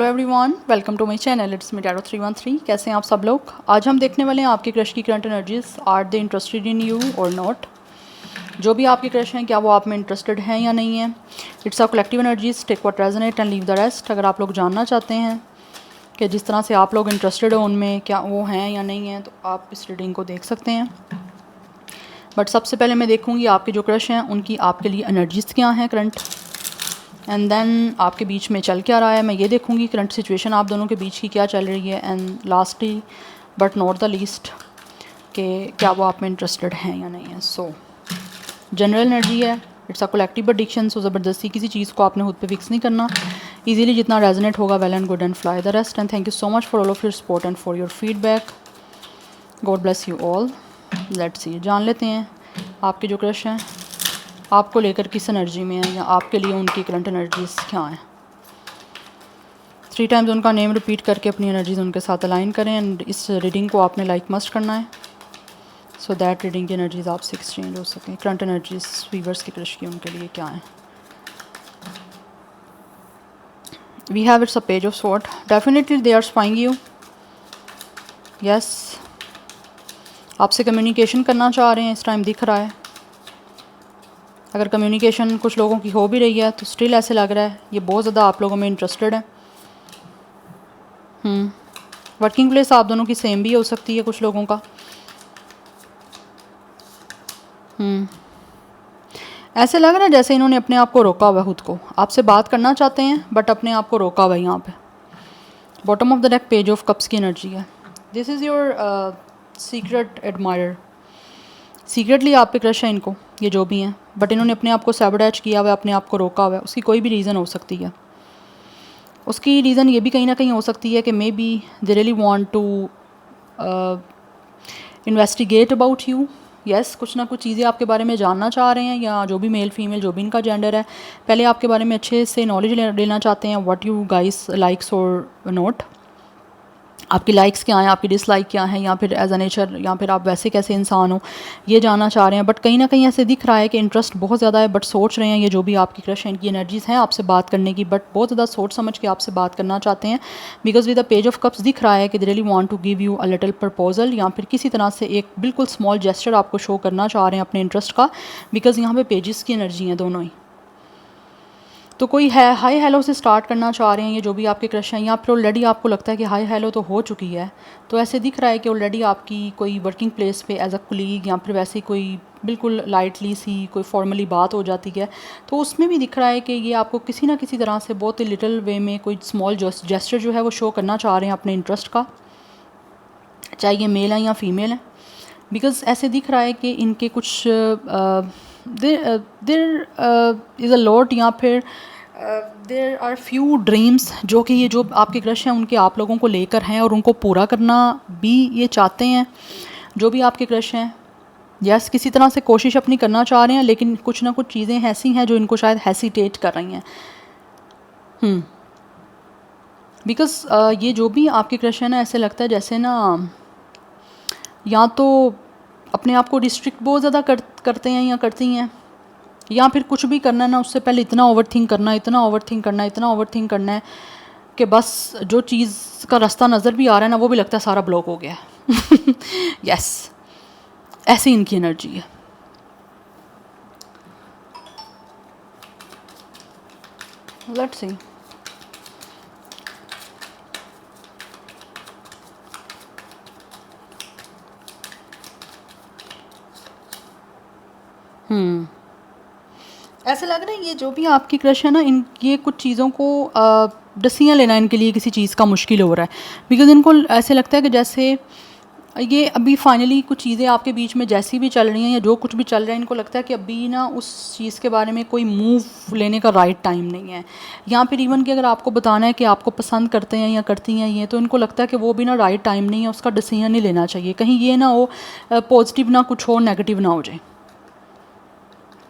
Hello everyone, welcome to my channel. It's me tarot 313। कैसे हैं आप सब लोग। आज हम देखने वाले हैं आपके क्रश की current energies. Are they interested in you और नॉट। जो भी आपके क्रश हैं, क्या वो आप में इंटरेस्टेड हैं या नहीं है। It's a collective energies, take what resonate and leave the rest. अगर आप लोग जानना चाहते हैं कि जिस तरह से आप लोग इंटरेस्टेड हो उनमें क्या वो हैं या नहीं हैं, तो आप इस रीडिंग को देख सकते हैं। बट सबसे पहले मैं देखूँगी आपके जो क्रश हैं उनकी आपके लिए एनर्जीज क्या हैं करंट, एंड देन आपके बीच में चल क्या रहा है। मैं ये देखूंगी करंट सिचुएशन आप दोनों के बीच की क्या चल रही है। And lastly but not the least कि क्या वो आप में इंटरेस्टेड हैं या नहीं है। सो जनरल एनर्जी है, इट्स अ कलेक्टिव एडिक्शन। सो ज़बरदस्ती किसी चीज़ को आपने खुद पे फिक्स नहीं करना। इजीली जितना रेजोनेट होगा well and good and fly the rest. And thank you so much for all of your support and for your feedback. God bless you all. Let's see, जान लेते हैं आपके जो क्रश हैं आपको लेकर किस एनर्जी में है, या आपके लिए उनकी करंट एनर्जीज क्या हैं। 3 टाइम्स उनका नेम रिपीट करके अपनी एनर्जीज उनके साथ अलाइन करें। एंड इस रीडिंग को आपने लाइक मस्ट करना है सो दैट रीडिंग की एनर्जीज आपसे एक्सचेंज हो सकें। करंट एनर्जीज वीवर्स की क्रश की उनके लिए क्या है। We have it's a page of sword. Definitely they are spying you. Yes, आपसे कम्युनिकेशन करना चाह रहे हैं, इस टाइम दिख रहा है। अगर कम्युनिकेशन कुछ लोगों की हो भी रही है तो स्टिल ऐसे लग रहा है ये बहुत ज़्यादा आप लोगों में इंटरेस्टेड है। वर्किंग प्लेस आप दोनों की सेम भी हो सकती है कुछ लोगों का। ऐसे लग रहा है जैसे इन्होंने अपने आप को रोका हुआ है, खुद को आपसे बात करना चाहते हैं बट अपने आप को रोका हुआ है। यहाँ पे bottom of the deck page of cups की एनर्जी है। This is your secret admire. Secretly आप पे क्रश है इनको, ये जो भी हैं, बट इन्होंने अपने आप को सैबोटैज किया हुआ है, अपने आप को रोका हुआ है। उसकी कोई भी रीज़न हो सकती है। उसकी रीज़न ये भी कहीं ना कहीं हो सकती है कि maybe they really want to investigate about you. Yes, कुछ ना कुछ चीज़ें आपके बारे में जानना चाह रहे हैं, या जो भी मेल फीमेल जो भी इनका जेंडर है, पहले आपके बारे में अच्छे से नॉलेज लेना चाहते हैं। व्हाट यू गाइस लाइक्स और नॉट, आपकी लाइक्स क्या हैं, आपकी डिसलाइक क्या हैं, या फिर एज अ नेचर, या फिर आप वैसे कैसे इंसान हो, ये जानना चाह रहे हैं। बट कहीं ना कहीं ऐसे दिख रहा है कि इंटरेस्ट बहुत ज़्यादा है, बट सोच रहे हैं ये जो भी आपकी क्रश हैं इनकी एनर्जीज़ हैं आपसे बात करने की, बट बहुत ज़्यादा सोच समझ के आपसे बात करना चाहते हैं। Because with the page of cups दिख रहा है कि they really want to give you a little proposal, या फिर किसी तरह से एक बिल्कुल स्मॉल जेस्चर आपको शो करना चाह रहे हैं अपने इंटरेस्ट का। बिकॉज यहाँ पे पेजेस की एनर्जी हैं दोनों ही। तो कोई है हाई हेलो से स्टार्ट करना चाह रहे हैं ये जो भी आपके क्रश हैं, या फिर ऑलरेडी आपको लगता है कि हाई हेलो तो हो चुकी है। तो ऐसे दिख रहा है कि ऑलरेडी आपकी कोई वर्किंग प्लेस पे एज अ कुलीग, या फिर वैसे कोई बिल्कुल लाइटली सी कोई फॉर्मली बात हो जाती है, तो उसमें भी दिख रहा है कि ये आपको किसी ना किसी तरह से बहुत ही लिटिल वे में कोई स्मॉल जेस्चर जो है वो शो करना चाह रहे हैं अपने इंटरेस्ट का, चाहे ये मेल है या फीमेल है। बिकॉज ऐसे दिख रहा है कि इनके कुछ देर इज़ अ लॉट, या फिर देर आर फ्यू ड्रीम्स जो कि ये जो आपके क्रश हैं उनके आप लोगों को लेकर हैं, और उनको पूरा करना भी ये चाहते हैं जो भी आपके क्रश हैं। यस, किसी तरह से कोशिश अपनी करना चाह रहे हैं, लेकिन कुछ ना कुछ चीज़ें ऐसी हैं जो इनको शायद हेसिटेट कर रही हैं। बिकॉज ये जो भी आपके क्रश है ना, ऐसे लगता है जैसे ना या तो अपने आप को रिस्ट्रिक्ट बहुत ज़्यादा करते हैं या करती हैं, या फिर कुछ भी करना है ना उससे पहले इतना ओवर थिंक करना है, इतना ओवर थिंक करना है, इतना ओवर थिंक करना है कि बस जो चीज़ का रास्ता नज़र भी आ रहा है ना वो भी लगता है सारा ब्लॉक हो गया है। यस, ऐसी इनकी एनर्जी है। लेट्स सी, ऐसे लग रहा है ये जो भी आपकी क्रश है ना, इन ये कुछ चीज़ों को डिसीजन लेना इनके लिए किसी चीज़ का मुश्किल हो रहा है। बिकॉज इनको ऐसे लगता है कि जैसे ये अभी फाइनली कुछ चीज़ें आपके बीच में जैसी भी चल रही हैं, या जो कुछ भी चल रहा है, इनको लगता है कि अभी ना उस चीज़ के बारे में कोई मूव लेने का राइट टाइम नहीं है। या फिर इवन कि अगर आपको बताना है कि आपको पसंद करते हैं या करती हैं ये, तो इनको लगता है कि वो भी ना राइट टाइम नहीं है, उसका डिसीजन नहीं लेना चाहिए, कहीं ये ना हो पॉजिटिव ना कुछ हो, नेगेटिव ना हो जाए।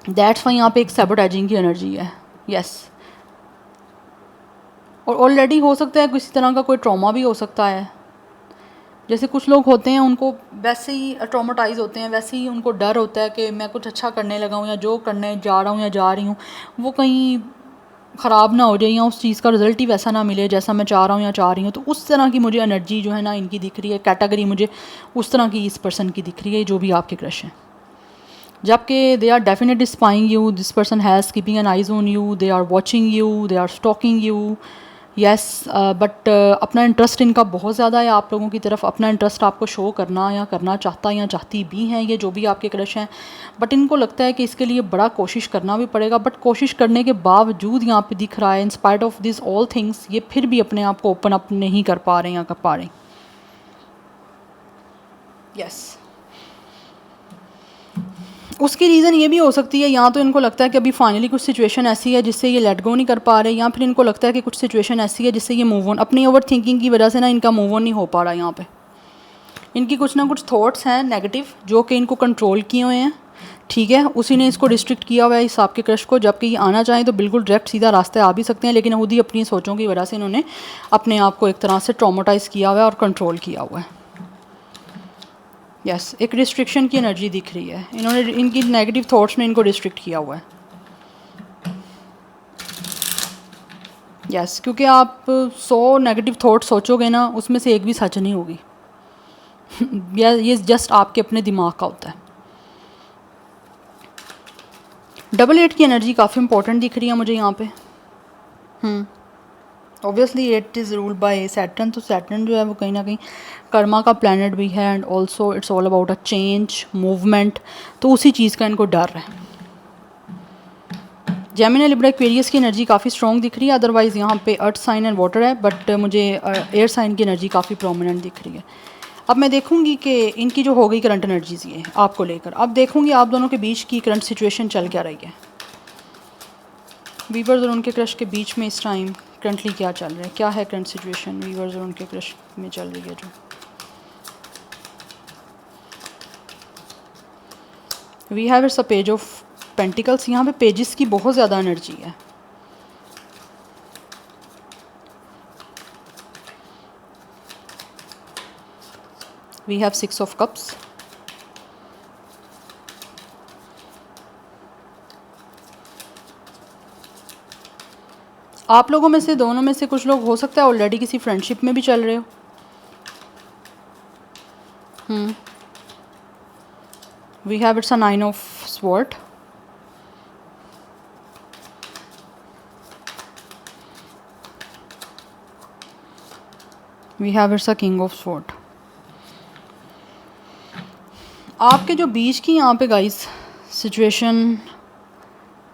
दैट्स वाई यहाँ पे एक सैबोटैजिंग की एनर्जी है। यस, और ऑलरेडी हो सकता है किसी तरह का कोई ट्रॉमा भी हो सकता है। जैसे कुछ लोग होते हैं उनको वैसे ही ट्रॉमाटाइज होते हैं, वैसे ही उनको डर होता है कि मैं कुछ अच्छा करने लगा हूँ, या जो करने जा रहा हूँ या जा रही हूँ वो कहीं ख़राब ना हो जाए या उस चीज़ का रिज़ल्ट ही वैसा ना मिले जैसा मैं चाह रहा हूँ या चाह रही हूँ, तो उस तरह की मुझे एनर्जी जो है ना इनकी दिख रही है, कैटेगरी मुझे उस तरह की इस पर्सन की दिख रही है जो भी आपके क्रश हैं। जबकि they are definitely spying you, this person has keeping an eyes on you, they are watching you, they are stalking you, yes. But अपना इंटरेस्ट इनका बहुत ज़्यादा है आप लोगों की तरफ, अपना इंटरेस्ट आपको शो करना या करना चाहता या चाहती भी हैं ये जो भी आपके क्रश हैं। बट इनको लगता है कि इसके लिए बड़ा कोशिश करना भी पड़ेगा, बट कोशिश करने के बावजूद यहाँ पे दिख रहा है in spite of this all things ये फिर भी अपने आप को ओपन अप नहीं कर पा रहे या कर पा रहे। यस, उसकी रीज़न ये भी हो सकती है, या तो इनको लगता है कि अभी फाइनली कुछ सिचुएशन ऐसी है जिससे ये लेट गो नहीं कर पा रहे, या फिर इनको लगता है कि कुछ सिचुएशन ऐसी है जिससे ये मूव ऑन, अपनी ओवर थिंकिंग की वजह से ना इनका मूव ऑन नहीं हो पा रहा। यहाँ पे इनकी कुछ ना कुछ थॉट्स हैं नेगेटिव जो कि इनको कंट्रोल किए हुए हैं, ठीक है, उसी ने इसको रिस्ट्रिक्ट किया हुआ है इस आपके क्रश को। जबकि ये आना चाहें तो बिल्कुल डायरेक्ट सीधा रास्ते आ भी सकते हैं, लेकिन खुद ही अपनी सोचों की वजह से इन्होंने अपने आप को एक तरह से ट्रॉमेटाइज़ किया हुआ है और कंट्रोल किया हुआ है। यस, एक रिस्ट्रिक्शन की एनर्जी दिख रही है, इन्होंने इनकी नेगेटिव थॉट्स ने इनको रिस्ट्रिक्ट किया हुआ है। यस, क्योंकि आप 100 नेगेटिव थॉट सोचोगे ना उसमें से एक भी सच नहीं होगी। ये जस्ट आपके अपने दिमाग का होता है। डबल 8 की एनर्जी काफ़ी इंपॉर्टेंट दिख रही है मुझे यहाँ पे। Obviously 8 is ruled by Saturn, तो सैटर्न जो है वो कहीं ना कहीं कर्मा का प्लैनेट भी है, and also it's all about a change movement, तो उसी चीज़ का इनको डर है। जेमिनी, लिब्रा, एक्वेरियस की एनर्जी काफ़ी स्ट्रॉन्ग दिख रही है, अदरवाइज़ यहाँ पे अर्थ साइन एंड वाटर है, बट मुझे एयर साइन की एनर्जी काफ़ी प्रोमिनेंट दिख रही है। अब मैं देखूंगी कि इनकी जो हो गई करंट एनर्जीज ये आपको लेकर, अब देखूंगी आप दोनों के बीच की करंट सिचुएशन चल क्या रही है। वीवर्स और उनके क्रश के बीच में इस टाइम करंटली क्या चल रहा है, क्या है करंट सिचुएशन वीवर्स और उनके क्रश में चल रही है। जो we have it's a page of pentacles, यहाँ पे पेजेस की बहुत ज़्यादा एनर्जी है। वी हैव 6 ऑफ कप्स, आप लोगों में से दोनों में से कुछ लोग हो सकता है ऑलरेडी किसी फ्रेंडशिप में भी चल रहे हो। We have it's a 9 of sword, we have it's a king of sword. आपके जो बीच की यहाँ पे गाइस सिचुएशन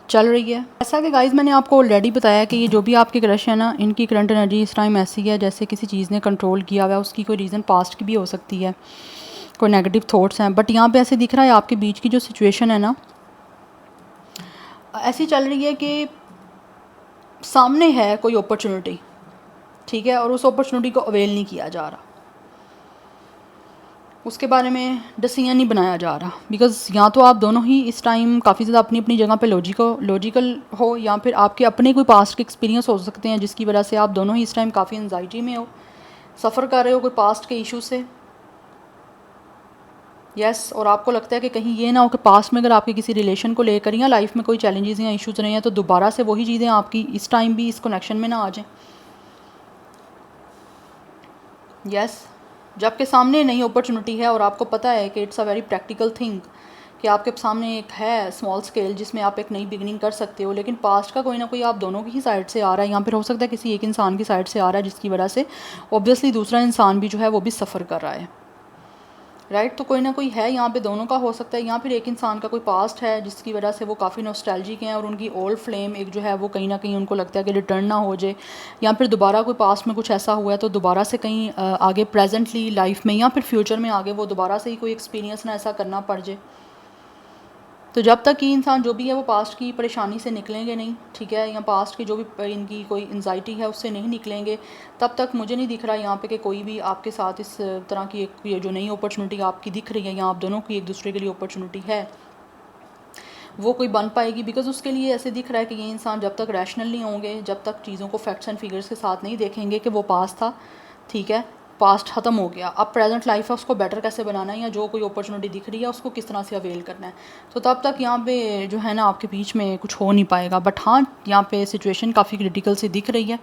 चल रही है, ऐसा कि गाइस मैंने आपको ऑलरेडी बताया कि ये जो भी आपके क्रश है ना इनकी करंट एनर्जी इस टाइम ऐसी है जैसे किसी चीज़ ने कंट्रोल किया हुआ है। उसकी कोई रीज़न पास्ट की भी हो सकती है, कोई नेगेटिव थॉट्स हैं, बट यहाँ पे ऐसे दिख रहा है आपके बीच की जो सिचुएशन है ना ऐसी चल रही है कि सामने है कोई अपॉर्चुनिटी, ठीक है, और उस अपॉर्चुनिटी को अवेल नहीं किया जा रहा, उसके बारे में डिसीजन नहीं बनाया जा रहा। बिकॉज़ या तो आप दोनों ही इस टाइम काफ़ी ज़्यादा अपनी अपनी जगह पे लॉजिकल हो, या फिर आपके अपने कोई पास्ट के एक्सपीरियंस हो सकते हैं जिसकी वजह से आप दोनों ही इस टाइम काफ़ी एंजाइटी में हो, सफ़र कर रहे हो कोई पास्ट के इशू से। यस, और आपको लगता है कि कहीं ये ना हो कि पास्ट में अगर आपके किसी रिलेशन को लेकर या लाइफ में कोई चैलेंजेस या इश्यूज रहे हैं तो दोबारा से वही चीज़ें आपकी इस टाइम भी इस कनेक्शन में ना आ जाएं। यस, जबकि सामने नई अपॉर्चुनिटी है और आपको पता है कि it's a very practical thing कि आपके सामने एक है स्मॉल स्केल जिसमें आप एक नई बिगनिंग कर सकते हो, लेकिन पास्ट का कोई ना कोई आप दोनों की ही साइड से आ रहा है, या फिर हो सकता है किसी एक इंसान की साइड से आ रहा है जिसकी वजह से ऑब्वियसली दूसरा इंसान भी जो है वो भी सफ़र कर रहा है। राइट, तो कोई ना कोई है यहाँ पे, दोनों का हो सकता है, या फिर एक इंसान का कोई पास्ट है जिसकी वजह से वो काफ़ी नॉस्टैल्जिक हैं और उनकी ओल्ड फ्लेम एक जो है वो कहीं ना कहीं उनको लगता है कि रिटर्न ना हो जाए, या फिर दोबारा कोई पास्ट में कुछ ऐसा हुआ है तो दोबारा से कहीं आगे प्रेजेंटली लाइफ में या फिर फ्यूचर में आगे वो दोबारा से ही कोई एक्सपीरियंस ना ऐसा करना पड़ जाए। तो जब तक कि इंसान जो भी है वो पास्ट की परेशानी से निकलेंगे नहीं, ठीक है, या पास्ट की जो भी इनकी कोई एंजाइटी है उससे नहीं निकलेंगे, तब तक मुझे नहीं दिख रहा यहाँ पे कि कोई भी आपके साथ इस तरह की एक ये जो नई अपॉर्चुनिटी आपकी दिख रही है या आप दोनों की एक दूसरे के लिए अपॉर्चुनिटी है वो कोई बन पाएगी। बिकॉज उसके लिए ऐसे दिख रहा है कि ये इंसान जब तक रैशनल नहीं होंगे, जब तक चीज़ों को फैक्ट्स एंड फिगर्स के साथ नहीं देखेंगे कि वो पास था, ठीक है, पास्ट ख़त्म हो गया, अब प्रेजेंट लाइफ है उसको बेटर कैसे बनाना है, या जो कोई अपॉर्चुनिटी दिख रही है उसको किस तरह से अवेल करना है। तो तब तक यहाँ पे जो है ना आपके बीच में कुछ हो नहीं पाएगा। बट हाँ, यहाँ पे सिचुएशन काफ़ी क्रिटिकल सी दिख रही है।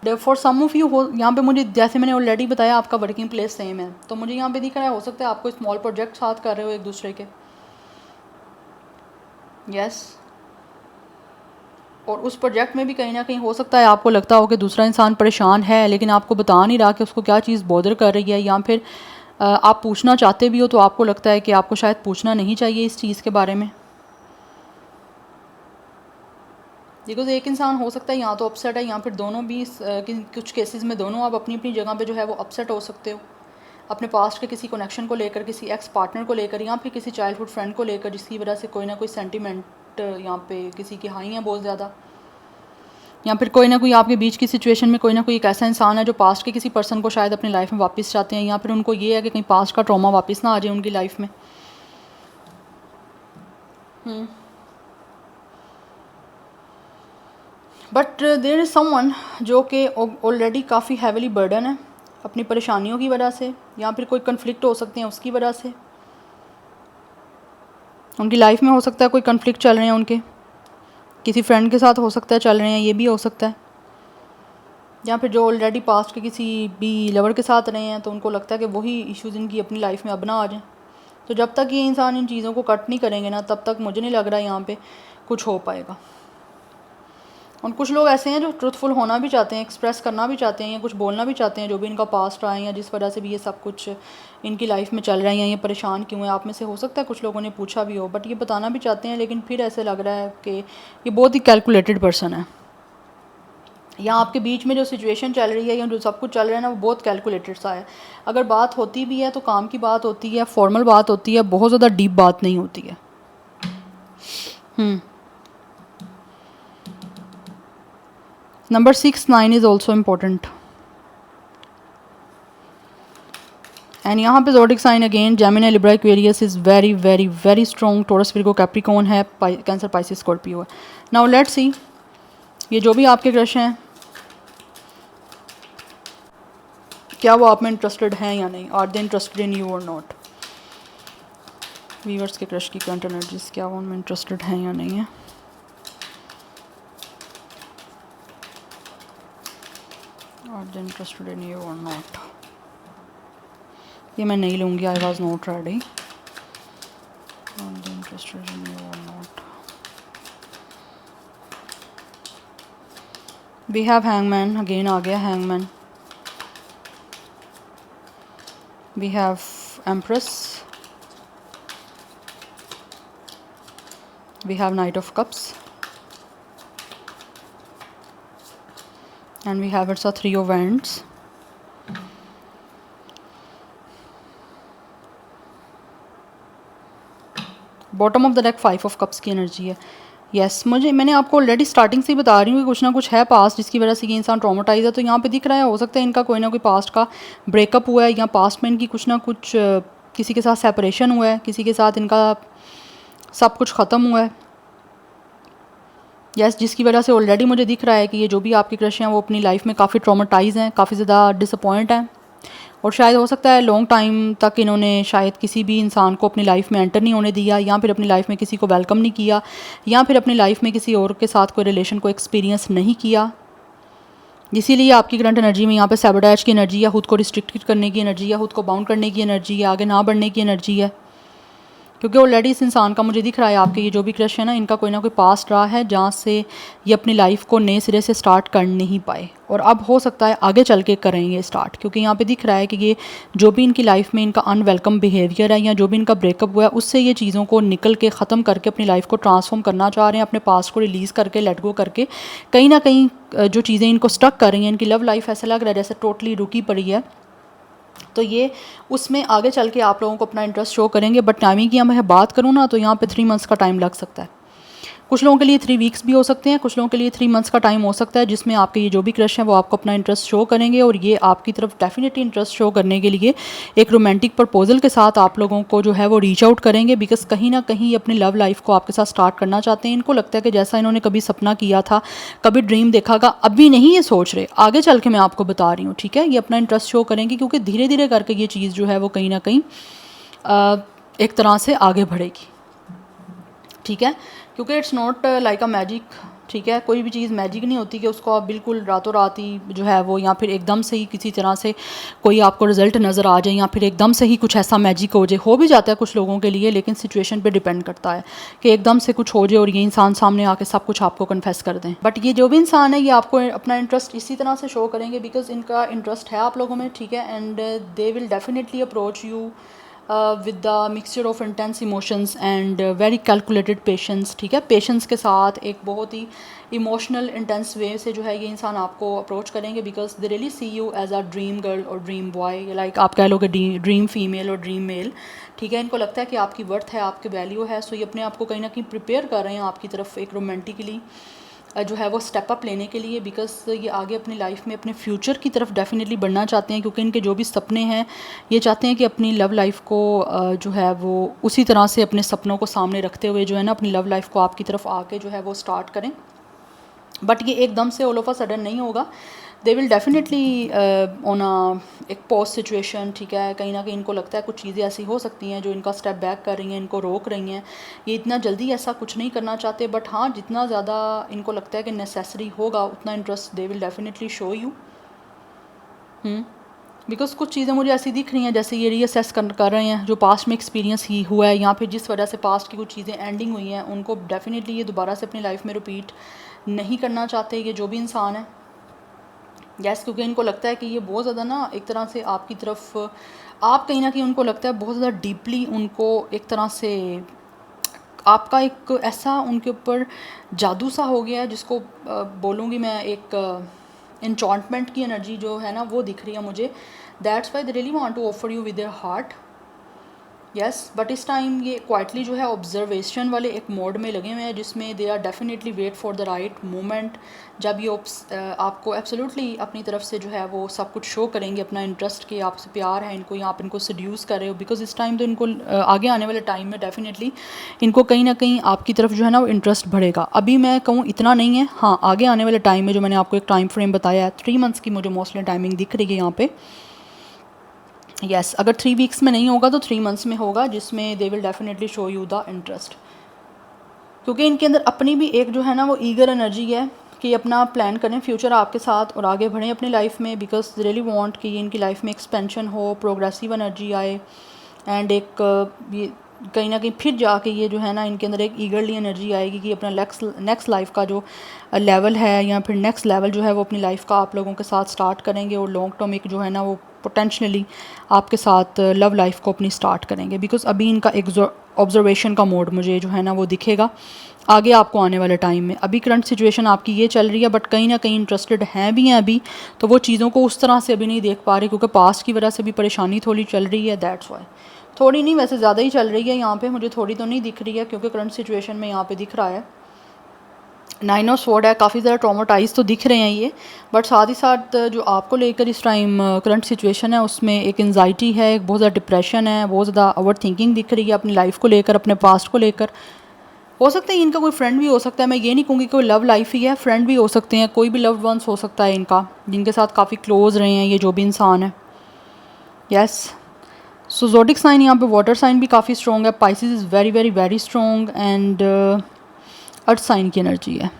फॉर सम ऑफ यू हो यहाँ पे मुझे, जैसे मैंने ऑलरेडी बताया, आपका वर्किंग प्लेस सेम है, तो मुझे यहाँ पे दिख रहा है हो सकता है आपको स्मॉल प्रोजेक्ट साथ कर रहे हो एक दूसरे के। यस और उस प्रोजेक्ट में भी कहीं ना कहीं हो सकता है आपको लगता हो कि दूसरा इंसान परेशान है, लेकिन आपको बता नहीं रहा कि उसको क्या चीज़ बॉदर कर रही है, या फिर आप पूछना चाहते भी हो तो आपको लगता है कि आपको शायद पूछना नहीं चाहिए इस चीज़ के बारे में। बिकॉज एक इंसान हो सकता है यहाँ तो अपसेट है, या फिर दोनों भी कुछ केसेस में दोनों आप अपनी अपनी जगह पे जो है वो अपसेट हो सकते हो, अपने पास्ट के किसी कनेक्शन को लेकर, किसी एक्स पार्टनर को लेकर, या फिर किसी चाइल्डहुड फ्रेंड को लेकर, जिसकी वजह से कोई ना कोई सेंटीमेंट यहाँ पे किसी की हाई है बहुत ज़्यादा, या फिर कोई ना कोई आपके बीच की सिचुएशन में कोई ना कोई एक ऐसा इंसान है जो पास्ट के किसी पर्सन को शायद अपनी लाइफ में वापस चाहते हैं, या फिर उनको ये है कि कहीं पास्ट का ट्रॉमा वापस ना आ जाए उनकी लाइफ में। बट देयर इज़ समवन जो कि ऑलरेडी काफ़ी हैविली बर्डन है अपनी परेशानियों की वजह से, या फिर कोई कन्फ्लिक्ट हो सकते हैं उसकी वजह से, उनकी लाइफ में हो सकता है कोई कन्फ्लिक्ट चल रहे हैं उनके, किसी फ्रेंड के साथ हो सकता है चल रहे हैं, ये भी हो सकता है, या फिर जो ऑलरेडी पास्ट के किसी भी लवर के साथ रहे हैं तो उनको लगता है कि वही इश्यूज़ इनकी अपनी लाइफ में अब ना आ जाएं। तो जब तक ये इंसान इन चीज़ों को कट नहीं करेंगे ना, तब तक मुझे नहीं लग रहा यहाँ पे कुछ हो पाएगा। और कुछ लोग ऐसे हैं जो ट्रुथफुल होना भी चाहते हैं, एक्सप्रेस करना भी चाहते हैं, या कुछ बोलना भी चाहते हैं जो भी इनका पास्ट रहा है, या जिस वजह से भी ये सब कुछ इनकी लाइफ में चल रहा है, या ये परेशान क्यों है। आप में से हो सकता है कुछ लोगों ने पूछा भी हो, बट ये बताना भी चाहते हैं, लेकिन फिर ऐसे लग रहा है कि ये बहुत ही कैलकुलेटेड पर्सन है, या आपके बीच में जो सिचुएशन चल रही है या जो सब कुछ चल रहा है ना, वो बहुत कैलकुलेटेड सा है। अगर बात होती भी है तो काम की बात होती है, फॉर्मल बात होती है, बहुत ज़्यादा डीप बात नहीं होती है। Number 6 9 is also important. And यहाँ पे zodiac sign again Gemini Libra Aquarius is very very very strong. Taurus Virgo Capricorn है, कैंसर पाइसिस स्कॉर्पियो है। नाउ लेट्स सी ये जो भी आपके क्रश हैं क्या वो आप में इंटरेस्टेड हैं या नहीं, are they interested in you और नॉट। व्यूअर्स के क्रश की करंट एनर्जीज क्या वो उनमें इंटरेस्टेड हैं या नहीं है। Are they interested in you और नॉट। ये मैं नहीं लूँगी, I was not ready. Are they interested in you और not. We have hangman, again आ गया hangman. We have Empress, we have Knight of Cups, and we have it's a Three of Wands. Bottom of the deck 5 of Cups की energy है। Yes मैंने आपको already starting से ही बता रही हूँ कि कुछ ना कुछ है पास्ट जिसकी वजह से ये इंसान ट्रॉमेटाइज है। तो यहाँ पे दिख रहा है हो सकता है इनका कोई ना कोई पास्ट का ब्रेकअप हुआ है, या पास्ट में इनकी कुछ ना कुछ किसी के साथ सेपरेशन हुआ है, किसी के साथ इनका सब कुछ ख़त्म हुआ है। यस जिसकी वजह से ऑलरेडी मुझे दिख रहा है कि ये जो भी आपके क्रश हैं वो अपनी लाइफ में काफ़ी ट्रॉमेटाइज हैं, काफ़ी ज़्यादा डिसअपॉइंट हैं, और शायद हो सकता है लॉन्ग टाइम तक इन्होंने शायद किसी भी इंसान को अपनी लाइफ में एंटर नहीं होने दिया, या फिर अपनी लाइफ में किसी को वेलकम नहीं किया, या फिर अपनी लाइफ में किसी और के साथ कोई रिलेशन को एक्सपीरियंस नहीं किया। इसीलिए आपकी करंट एनर्जी में यहाँ पे सैबोटेज की एनर्जी, या खुद को रिस्ट्रिक्ट करने की एनर्जी, या खुद को बाउंड करने की एनर्जी, या आगे ना बढ़ने की एनर्जी है। क्योंकि ऑलरेडी इस इंसान का मुझे दिख रहा है आपके ये जो भी क्रश है ना, इनका कोई ना कोई पास्ट रहा है जहाँ से ये अपनी लाइफ को नए सिरे से स्टार्ट कर नहीं पाए, और अब हो सकता है आगे चल के करेंगे स्टार्ट। क्योंकि यहाँ पे दिख रहा है कि ये जो भी इनकी लाइफ में इनका अनवेलकम बिहेवियर है, या जो भी इनका ब्रेकअप हुआ है, उससे ये चीज़ों को निकल के ख़त्म करके अपनी लाइफ को ट्रांसफॉर्म करना चाह रहे हैं, अपने पास्ट को रिलीज़ करके, लेट गो करके। कहीं ना कहीं जो चीज़ें इनको स्टक कर रही हैं, इनकी लव लाइफ ऐसा लग रहा है जैसे टोटली रुकी पड़ी है, तो ये उसमें आगे चल के आप लोगों को अपना इंटरेस्ट शो करेंगे। बट टाइमिंग की मैं बात करूँ ना, तो यहाँ पे 3 मंथ्स का टाइम लग सकता है। कुछ लोगों के लिए 3 वीक्स भी हो सकते हैं, कुछ लोगों के लिए 3 मंथ्स का टाइम हो सकता है, जिसमें आपके ये जो भी क्रश हैं वो आपको अपना इंटरेस्ट शो करेंगे और ये आपकी तरफ डेफिनेटली इंटरेस्ट शो करने के लिए एक रोमांटिक प्रपोजल के साथ आप लोगों को जो है वो रीच आउट करेंगे, बिकॉज कहीं ना कहीं अपनी लव लाइफ को आपके साथ स्टार्ट करना चाहते हैं। इनको लगता है कि जैसा इन्होंने कभी सपना किया था, कभी ड्रीम देखा था, अभी नहीं ये सोच रहे, आगे चल के मैं आपको बता रही हूँ, ठीक है। ये अपना इंटरेस्ट शो करेंगे क्योंकि धीरे धीरे करके ये चीज़ जो है वो कहीं ना कहीं एक तरह से आगे बढ़ेगी, ठीक है। क्योंकि it's not like a magic, ठीक है। कोई भी चीज़ मैजिक नहीं होती कि उसको आप बिल्कुल रातों रात ही जो है वो, या फिर एकदम से ही किसी तरह से कोई आपको रिजल्ट नज़र आ जाए, या फिर एकदम से ही कुछ ऐसा मैजिक हो जाए। हो भी जाता है कुछ लोगों के लिए, लेकिन सिचुएशन पे डिपेंड करता है कि एकदम से कुछ हो जाए और ये इंसान सामने आके सब कुछ आपको कन्फेस कर दें। बट ये जो भी इंसान है ये आपको अपना इंटरेस्ट इसी तरह से शो करेंगे बिकॉज इनका इंटरेस्ट है आप लोगों में, ठीक है। And they will definitely approach you with the mixture of intense emotions and very calculated patience, ठीक है। पेशेंस के साथ एक बहुत ही इमोशनल इंटेंस वे से जो है ये इंसान आपको अप्रोच करेंगे because they really see you as a dream girl और ड्रीम बॉय, लाइक आप कह लोगे ड्रीम फीमेल और ड्रीम मेल, ठीक है। इनको लगता है कि आपकी वर्थ है, आपकी वैल्यू है, सो ये अपने आप को कहीं ना कहीं प्रिपेयर कर रहे हैं आपकी तरफ एक रोमांटिकली जो है वो स्टेप अप लेने के लिए, बिकॉज ये आगे अपनी लाइफ में अपने फ्यूचर की तरफ डेफिनेटली बढ़ना चाहते हैं। क्योंकि इनके जो भी सपने हैं ये चाहते हैं कि अपनी लव लाइफ को जो है वो उसी तरह से अपने सपनों को सामने रखते हुए जो है ना अपनी लव लाइफ को आपकी तरफ आके जो है वो स्टार्ट करें। बट ये एकदम से ऑल ऑफ अ सडन नहीं होगा, they will definitely on a एक पॉज सिचुएशन, ठीक है। कहीं ना कहीं इनको लगता है कुछ चीज़ें ऐसी हो सकती हैं जो इनका स्टेप बैक कर रही हैं, इनको रोक रही हैं। ये इतना जल्दी ऐसा कुछ नहीं करना चाहते, बट हाँ जितना ज़्यादा इनको लगता है कि नेसेसरी होगा उतना interest they will definitely show you. Because कुछ चीज़ें मुझे ऐसी दिख रही हैं जैसे ये रीअसेस कर रहे हैं जो पास्ट में एक्सपीरियंस ही हुआ है, या फिर जिस वजह से पास्ट की कुछ चीज़ें एंडिंग हुई हैं उनको डेफिनेटली ये दोबारा से अपनी लाइफ में रिपीट नहीं करना चाहते ये जो भी इंसान है। यस, क्योंकि इनको लगता है कि ये बहुत ज़्यादा ना एक तरह से आपकी तरफ, आप कहीं ना कहीं उनको लगता है बहुत ज़्यादा डीपली उनको एक तरह से आपका एक ऐसा उनके ऊपर जादू सा हो गया है जिसको बोलूँगी मैं एक एन्चॉन्टमेंट की एनर्जी जो है ना वो दिख रही है मुझे। That's why they really want to offer you with their heart. Yes, but इस टाइम ये क्वाइटली जो है ऑब्जर्वेशन वाले एक मोड में लगे हुए हैं जिसमें they are definitely wait for the right moment, जब ये आपको एब्सोल्युटली अपनी तरफ से जो है वो सब कुछ शो करेंगे अपना इंटरेस्ट कि आपसे प्यार है इनको, या आप इनको सड्यूस कर रहे हो। बिकॉज इस टाइम तो इनको आगे आने वाले टाइम में डेफिनेटली इनको कहीं ना कहीं आपकी तरफ जो है ना वो इंटरेस्ट बढ़ेगा। अभी मैं कहूँ इतना नहीं है, हाँ आगे आने वाले टाइम में जो मैंने आपको एक टाइम फ्रेम बताया है 3 मंथ्स की मुझे मोस्टली टाइमिंग दिख रही है यहाँ पे। यस, अगर 3 वीक्स में नहीं होगा तो 3 मंथ्स में होगा, जिसमें they will definitely show you the interest. क्योंकि इनके अंदर अपनी भी एक जो है ना वो ईगर एनर्जी है कि अपना प्लान करें फ्यूचर आपके साथ और आगे बढ़ें अपनी लाइफ में, बिकॉज रियली वांट कि इनकी लाइफ में एक्सपेंशन हो, प्रोग्रेसिव एनर्जी आए, एंड एक ये कहीं ना कहीं फिर जाके ये जो है ना इनके अंदर एक ईगरली एनर्जी आएगी कि अपना नेक्स्ट लाइफ का जो लेवल है या फिर नेक्स्ट लेवल जो है वो अपनी लाइफ का आप लोगों के साथ स्टार्ट करेंगे और लॉन्ग टर्म एक जो है ना वो पोटेंशली आपके साथ लव लाइफ को अपनी स्टार्ट करेंगे। बिकॉज अभी इनका एक ऑब्जर्वेशन का मोड मुझे जो है ना वो दिखेगा आगे आपको आने वाले टाइम में। अभी करंट सिचुएशन आपकी ये चल रही है, बट कहीं ना कहीं इंटरेस्टेड हैं भी हैं अभी, तो वो चीज़ों को उस तरह से अभी नहीं देख पा रहे क्योंकि पास्ट की वजह से भी परेशानी थोड़ी चल रही है। दैट्स वाई, थोड़ी नहीं वैसे ज़्यादा ही चल रही है यहाँ पे, मुझे थोड़ी तो नहीं दिख रही है क्योंकि करंट सिचुएशन में यहाँ पे दिख रहा है 9 ऑफ स्वॉर्ड है, काफ़ी ज़्यादा ट्रॉमाटाइज तो दिख रहे हैं ये, बट साथ ही साथ जो आपको लेकर इस टाइम करंट सिचुएशन है उसमें एक एंजाइटी है, एक बहुत ज़्यादा डिप्रेशन है, बहुत ज़्यादा ओवर थिंकिंग दिख रही है अपनी लाइफ को लेकर, अपने पास्ट को लेकर। हो सकता है इनका कोई फ्रेंड भी हो सकता है, मैं ये नहीं कहूँगी कोई लव लाइफ ही है, फ्रेंड भी हो सकते हैं, कोई भी लव्ड वंस हो सकता है इनका जिनके साथ काफ़ी क्लोज रहे हैं ये जो भी इंसान है। यस, सो ज़ोडिक साइन यहाँ पे वाटर साइन भी काफ़ी स्ट्रॉन्ग है, Pisces is very very very strong, and earth sign की एनर्जी है,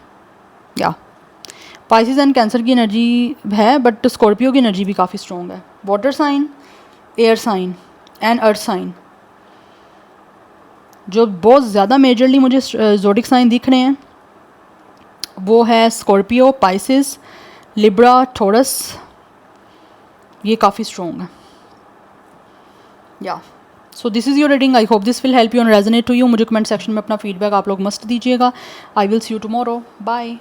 या पाइसेस एंड कैंसर की एनर्जी है, बट स्कॉर्पियो की एनर्जी भी काफ़ी स्ट्रॉन्ग है। Water sign, air sign and earth sign, जो बहुत ज़्यादा मेजरली मुझे ज़ोडिक साइन दिख रहे हैं वो है स्कॉर्पियो, पाइसेस, लिब्रा, टॉरस, ये काफ़ी स्ट्रॉन्ग है। या so this is your reading, I hope this will help you and resonate to you. मुझे कमेंट सेक्शन में अपना फीडबैक आप लोग मस्ट दीजिएगा। I will see you tomorrow, bye.